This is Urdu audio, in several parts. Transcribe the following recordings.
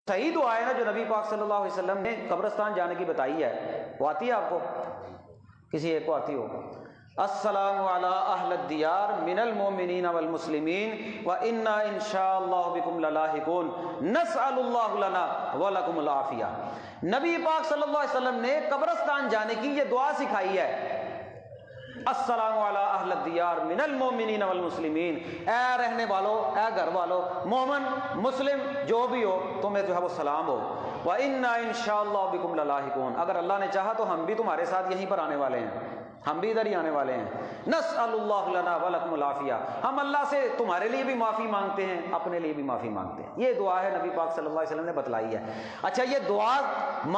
صحیح دعا ہے نا جو نبی پاک صلی اللہ علیہ وسلم نے قبرستان جانے کی بتائی ہے، وہ آتی ہے آپ کو؟ کسی ایک کو آتی ہو؟ السلام علی اہل الدیار من المؤمنین والمسلمین وإنا ان شاء اللہ بکم للاحقون نسأل اللہ لنا ولکم العافیہ۔ نبی پاک صلی اللہ علیہ وسلم نے قبرستان جانے کی یہ دعا سکھائی ہے، السلام علی اہل الدیار من المؤمنین والمسلمین، اے رہنے والوں، اے گھر والوں، مومن مسلم جو بھی ہو، تمہیں جو ہے وہ سلام ہو۔ وَإِنَّا إِن شَاءَ اللَّهُ بِكُمْ لَلَاحِقُونَ، اگر اللہ نے چاہا تو ہم بھی تمہارے ساتھ یہیں پر آنے والے ہیں، ہم بھی ادھر ہی آنے والے ہیں۔ نسأل اللہ لنا ولکم العافیہ، ہم اللہ سے تمہارے لیے بھی معافی مانگتے ہیں، اپنے لیے بھی معافی مانگتے ہیں۔ یہ دعا ہے نبی پاک صلی اللہ علیہ وسلم نے بتلائی ہے۔ اچھا یہ دعا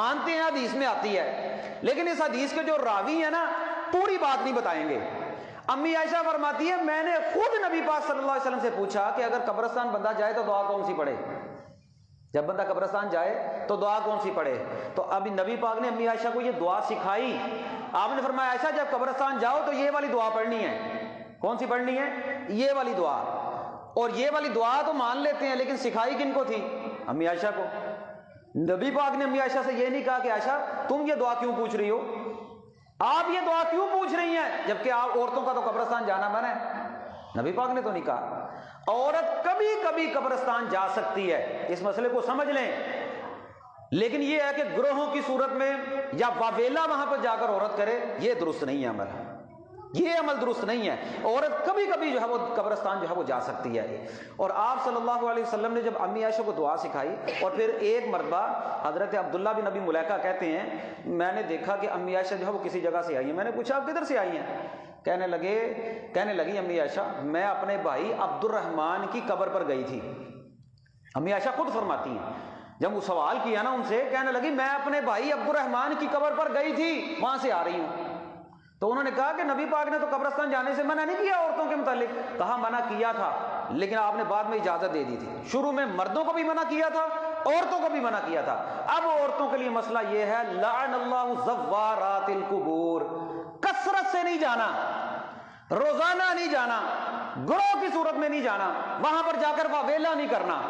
مانتے ہیں، حدیث میں آتی ہے، لیکن اس حدیث کے جو راوی ہیں نا پوری بات نہیں بتائیں گے۔ امی عائشہ فرماتی ہے میں نے خود نبی پاک صلی اللہ علیہ وسلم سے پوچھا کہ اگر قبرستان بندہ جائے تو دعا کون سی پڑھے؟ جب بندہ قبرستان جائے تو دعا کون سی پڑھے؟ تو ابھی نبی پاک نے امی عائشہ کو یہ دعا سکھائی۔ آپ نے فرمایا عائشہ جب قبرستان جاؤ تو یہ والی دعا پڑھنی ہے۔ کون سی پڑھنی ہے؟ یہ والی دعا۔ اور یہ والی دعا تو مان لیتے ہیں، لیکن سکھائی کن کو تھی؟ امی عائشہ کو۔ نبی پاک نے امی عائشہ سے یہ نہیں کہا کہ عائشہ تم یہ دعا کیوں پوچھ رہی ہو، آپ یہ دعا کیوں پوچھ رہی ہیں، جبکہ آپ عورتوں کا تو قبرستان جانا منع ہے؟ نبی پاک نے تو نہیں کہا۔ عورت کبھی کبھی قبرستان جا سکتی ہے، اس مسئلے کو سمجھ لیں، لیکن یہ ہے کہ گروہوں کی صورت میں یا واویلا وہاں پر جا کر عورت کرے، یہ درست نہیں ہے عمل، یہ عمل درست نہیں ہے۔ عورت کبھی کبھی جو ہے وہ قبرستان جو ہے وہ جا سکتی ہے۔ اور آپ صلی اللہ علیہ وسلم نے جب امی عائشہ کو دعا سکھائی، اور پھر ایک مرتبہ حضرت عبداللہ بن ابی ملیکہ کہتے ہیں میں نے دیکھا کہ امی عائشہ جو ہے وہ کسی جگہ سے آئی ہیں، میں نے پوچھا آپ کدھر سے آئی ہیں؟ کہنے لگی امی عائشہ میں اپنے بھائی عبد الرحمن کی قبر پر گئی تھی۔ امی عائشہ خود فرماتی ہیں جب وہ سوال کیا نا ان سے، کہنے لگی میں اپنے بھائی عبد الرحمن کی قبر پر گئی تھی، وہاں سے آ رہی ہوں۔ تو انہوں نے کہا کہ نبی پاک نے تو قبرستان جانے سے منع نہیں کیا عورتوں کے متعلق؟ کہا منع کیا تھا، لیکن آپ نے بعد میں اجازت دے دی تھی۔ شروع میں مردوں کو بھی منع کیا تھا، عورتوں کو بھی منع کیا تھا۔ اب عورتوں کے لیے مسئلہ یہ ہے لعن اللہ زوارات القبور، کثرت سے نہیں جانا، روزانہ نہیں جانا، گروہ کی صورت میں نہیں جانا، وہاں پر جا کر واویلا نہیں کرنا۔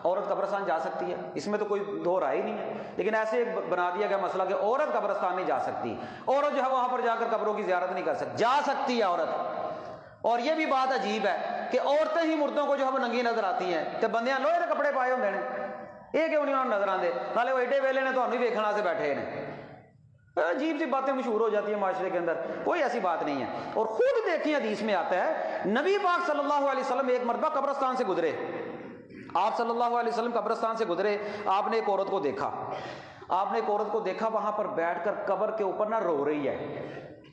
عورت قبرستان جا سکتی ہے، اس میں تو کوئی دو رائے نہیں ہے، لیکن ایسے بنا دیا گیا مسئلہ کہ عورت قبرستان نہیں جا سکتی، عورت جو ہے وہاں پر جا کر قبروں کی زیارت نہیں کر سکتی۔ جا سکتی ہے عورت، اور یہ بھی بات عجیب ہے کہ عورتیں ہی مردوں کو جو ہے وہ ننگی نظر آتی ہیں کہ بندیاں لوہے کے کپڑے پائے ہوندے نے، یہ کیوں نہیں نظر آتے، نالے وہ ایڈے ویلے نے تو ہمیں ویکھنا سے بیٹھے ہیں۔ عجیب سی باتیں مشہور ہو جاتی ہیں معاشرے کے اندر، کوئی ایسی بات نہیں ہے۔ اور خود دیکھیں حدیث میں آتا ہے نبی پاک صلی اللہ علیہ وسلم ایک مرتبہ قبرستان سے گزرے، آپ صلی اللہ علیہ وسلم قبرستان سے گزرے، آپ نے ایک عورت کو دیکھا، آپ نے ایک عورت کو دیکھا وہاں پر بیٹھ کر قبر کے اوپر نہ رو رہی ہے،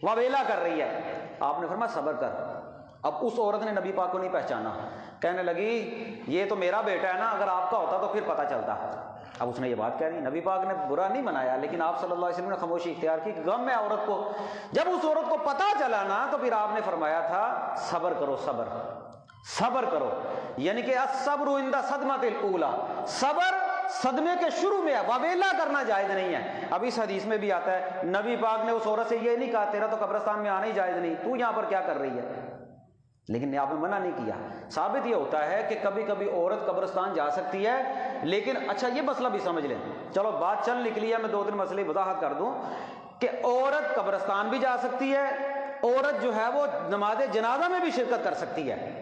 واویلا کر رہی ہے۔ آپ نے فرمایا صبر کر۔ اب اس عورت نے نبی پاک کو نہیں پہچانا، کہنے لگی یہ تو میرا بیٹا ہے نا، اگر آپ کا ہوتا تو پھر پتہ چلتا۔ اب اس نے یہ بات کہہ دی، نبی پاک نے برا نہیں منایا، لیکن آپ صلی اللہ علیہ وسلم نے خاموشی اختیار کی، غم ہے عورت کو۔ جب اس عورت کو پتہ چلا نا تو پھر آپ نے فرمایا تھا صبر کرو، صبر صبر کرو، یعنی کہ الصبر عند صدمۃ الاولی، صبر صدمے کے شروع میں ہے، واویلا کرنا جائز نہیں ہے۔ اب اس حدیث میں بھی آتا ہے نبی پاک نے اس عورت سے یہ نہیں کہا تیرا تو قبرستان میں آنا ہی جائز نہیں، تو یہاں پر کیا کر رہی ہے، لیکن آپ نے منع نہیں کیا۔ ثابت یہ ہوتا ہے کہ کبھی کبھی عورت قبرستان جا سکتی ہے، لیکن اچھا یہ مسئلہ بھی سمجھ لیں، چلو بات چل نکلی ہے، میں دو تین مسئلے وضاحت کر دوں کہ عورت قبرستان بھی جا سکتی ہے، عورت جو ہے وہ نماز جنازہ میں بھی شرکت کر سکتی ہے،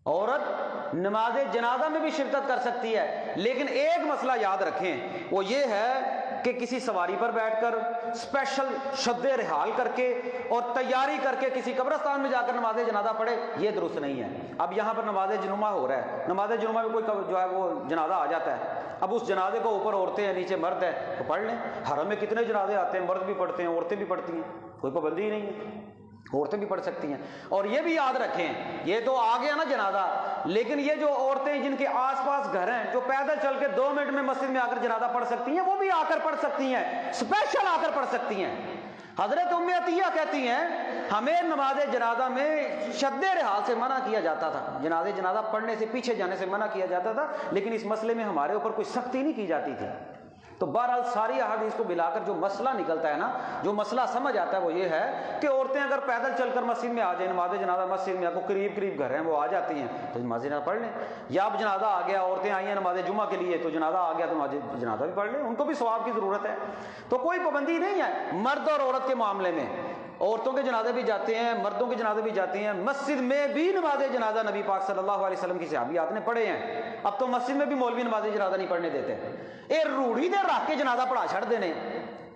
عورت نماز جنازہ میں بھی شرکت کر سکتی ہے، لیکن ایک مسئلہ یاد رکھیں، وہ یہ ہے کہ کسی سواری پر بیٹھ کر اسپیشل شد رحال کر کے اور تیاری کر کے کسی قبرستان میں جا کر نماز جنازہ پڑھے، یہ درست نہیں ہے۔ اب یہاں پر نماز جمعہ ہو رہا ہے، نماز جمعہ میں کوئی جو ہے وہ جنازہ آ جاتا ہے، اب اس جنازے کو اوپر عورتیں ہیں نیچے مرد ہے تو پڑھ لیں۔ حرم میں کتنے جنازے آتے ہیں، مرد بھی پڑھتے ہیں عورتیں بھی پڑھتی ہیں، کوئی پابندی ہی نہیں ہے، عورتیں بھی پڑھ سکتی ہیں۔ اور یہ بھی یاد رکھیں یہ تو آ گیا نا جنازہ، لیکن یہ جو عورتیں جن کے آس پاس گھر ہیں جو پیدل چل کے 2 منٹ میں مسجد میں آ کر جنازہ پڑھ سکتی ہیں، وہ بھی آ کر پڑھ سکتی ہیں، اسپیشل آ کر پڑھ سکتی ہیں۔ حضرت ام عطیہ کہتی ہیں ہمیں نماز جنازہ میں شد رحال سے منع کیا جاتا تھا، جنازہ پڑھنے سے پیچھے جانے سے منع کیا جاتا تھا، لیکن اس مسئلے میں ہمارے اوپر کوئی سختی نہیں کی جاتی تھی، تو بہرحال ساری احادیث کو ملا کر جو مسئلہ نکلتا ہے نا، جو مسئلہ سمجھ آتا ہے وہ یہ ہے کہ عورتیں اگر پیدل چل کر مسجد میں آ جائیں، نماز جنازہ مسجد میں، آپ کو قریب گھر ہیں وہ آ جاتی ہیں تو نماز جنازہ پڑھ لیں، یا اب جنازہ آ گیا، عورتیں آئی ہیں نماز جمعہ کے لیے تو جنازہ آ گیا تو نماز جنازہ بھی پڑھ لیں، ان کو بھی ثواب کی ضرورت ہے۔ تو کوئی پابندی نہیں ہے مرد اور عورت کے معاملے میں، عورتوں کے جنازے بھی جاتے ہیں، مردوں کے جنازے بھی جاتے ہیں، مسجد میں بھی نماز جنازہ نبی پاک صلی اللہ علیہ وسلم کی صحابیات نے پڑھے ہیں۔ اب تو مسجد میں بھی مولوی نماز جنازہ نہیں پڑھنے دیتے، اے روڑی دے رکھ کے جنازہ پڑھا چھڑ دینے،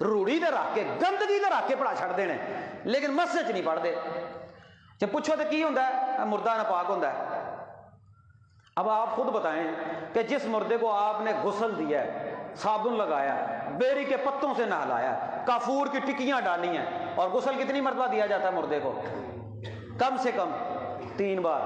روڑی دے رکھ کے گندگی دے رکھ کے پڑھا چھڑ دینے، لیکن مسجد نہیں پڑھ دے۔ جب پوچھو تو کی ہوندا ہے؟ مردہ ناپاک ہوندا ہے۔ اب آپ خود بتائیں کہ جس مردے کو آپ نے غسل دیا ہے، صابن لگایا، بیری کے پتوں سے نہلایا، کافور کی ٹکیاں ڈالی ہیں، اور غسل کتنی مرتبہ دیا جاتا ہے مردے کو؟ کم سے کم 3 بار،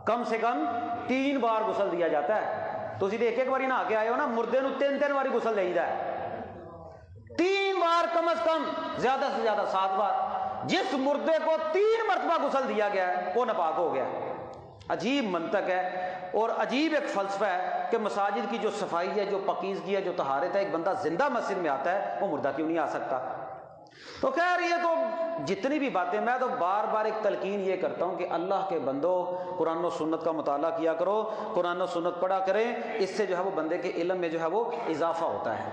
کم سے کم 3 بار غسل دیا جاتا ہے۔ تو اسی ایک باری نہا کے آئے ہو نا، مردے نو 3 باری غسل دیا ہے، 3 بار کم از کم، زیادہ سے زیادہ 7 بار۔ جس مردے کو 3 مرتبہ غسل دیا گیا ہے وہ ناپاک ہو گیا۔ عجیب منطق ہے اور عجیب ایک فلسفہ ہے کہ مساجد کی جو صفائی ہے، جو پاکیزگی ہے، جو طہارت ہے، ایک بندہ زندہ مسجد میں آتا ہے وہ مردہ کیوں نہیں آ سکتا؟ تو خیر یہ تو جتنی بھی باتیں، میں تو بار بار ایک تلقین یہ کرتا ہوں کہ اللہ کے بندو قرآن و سنت کا مطالعہ کیا کرو، قرآن و سنت پڑھا کریں، اس سے جو ہے وہ بندے کے علم میں جو ہے وہ اضافہ ہوتا ہے۔